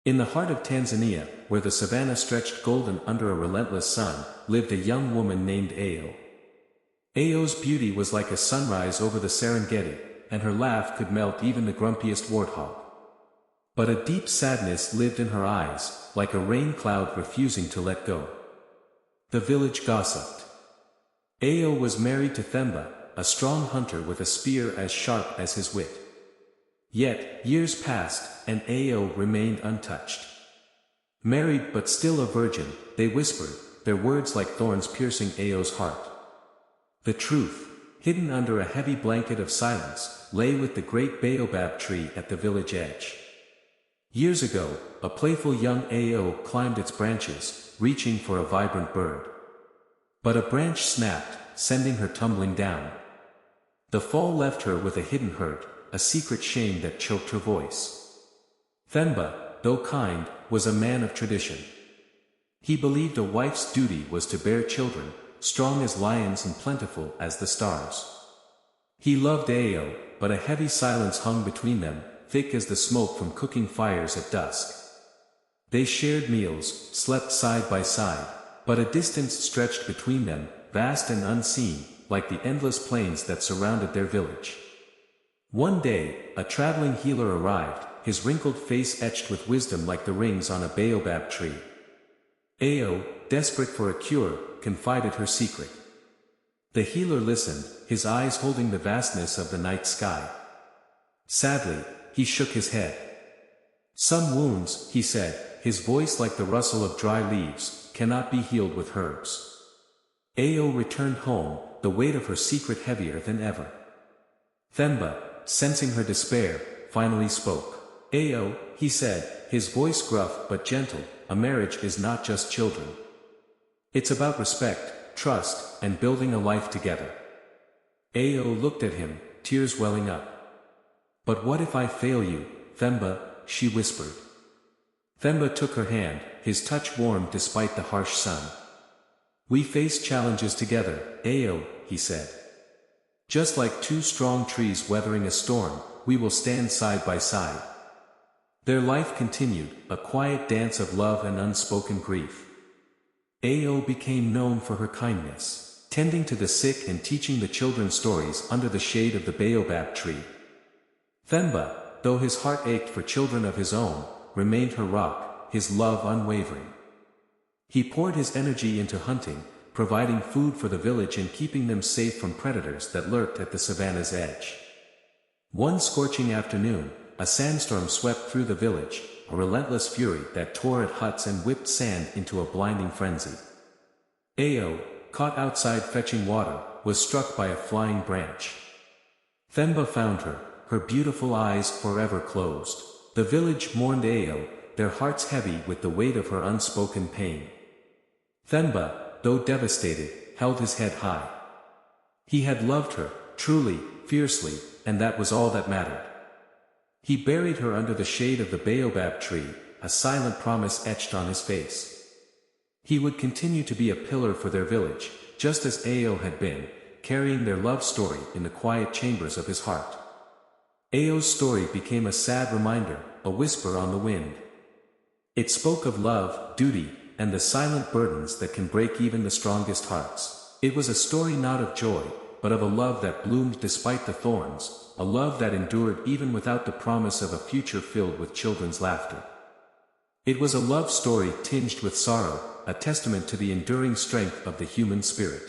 In the heart of Tanzania, where the savannah stretched golden under a relentless sun, lived a young woman named Ayo. Ayo's beauty was like a sunrise over the Serengeti, and her laugh could melt even the grumpiest warthog. But a deep sadness lived in her eyes, like a rain cloud refusing to let go. The village gossiped. Ayo was married to Themba, a strong hunter with a spear as sharp as his wit. Yet, years passed, and Ayo remained untouched. Married but still a virgin, they whispered, their words like thorns piercing Ayo's heart. The truth, hidden under a heavy blanket of silence, lay with the great baobab tree at the village edge. Years ago, a playful young Ayo climbed its branches, reaching for a vibrant bird. But a branch snapped, sending her tumbling down. The fall left her with a hidden hurt, a secret shame that choked her voice. Themba, though kind, was a man of tradition. He believed a wife's duty was to bear children, strong as lions and plentiful as the stars. He loved Ayo, but a heavy silence hung between them, thick as the smoke from cooking fires at dusk. They shared meals, slept side by side, but a distance stretched between them, vast and unseen, like the endless plains that surrounded their village. One day, a traveling healer arrived, his wrinkled face etched with wisdom like the rings on a baobab tree. Ayo, desperate for a cure, confided her secret. The healer listened, his eyes holding the vastness of the night sky. Sadly, he shook his head. Some wounds, he said, his voice like the rustle of dry leaves, cannot be healed with herbs. Ayo returned home, the weight of her secret heavier than ever. Themba, sensing her despair, finally spoke. Ayo, he said, his voice gruff but gentle, a marriage is not just children. It's about respect, trust, and building a life together. Ayo looked at him, tears welling up. But what if I fail you, Themba, she whispered. Themba took her hand, his touch warm despite the harsh sun. We face challenges together, Ayo, he said. Just like two strong trees weathering a storm, we will stand side by side. Their life continued, a quiet dance of love and unspoken grief. Ayo became known for her kindness, tending to the sick and teaching the children stories under the shade of the baobab tree. Themba, though his heart ached for children of his own, remained her rock, his love unwavering. He poured his energy into hunting, providing food for the village and keeping them safe from predators that lurked at the savannah's edge. One scorching afternoon, a sandstorm swept through the village, a relentless fury that tore at huts and whipped sand into a blinding frenzy. Ayo, caught outside fetching water, was struck by a flying branch. Themba found her, her beautiful eyes forever closed. The village mourned Ayo, their hearts heavy with the weight of her unspoken pain. Themba, though devastated, held his head high. He had loved her, truly, fiercely, and that was all that mattered. He buried her under the shade of the baobab tree, a silent promise etched on his face. He would continue to be a pillar for their village, just as Ayo had been, carrying their love story in the quiet chambers of his heart. Ayo's story became a sad reminder, a whisper on the wind. It spoke of love, duty, and the silent burdens that can break even the strongest hearts. It was a story not of joy, but of a love that bloomed despite the thorns, a love that endured even without the promise of a future filled with children's laughter. It was a love story tinged with sorrow, a testament to the enduring strength of the human spirit.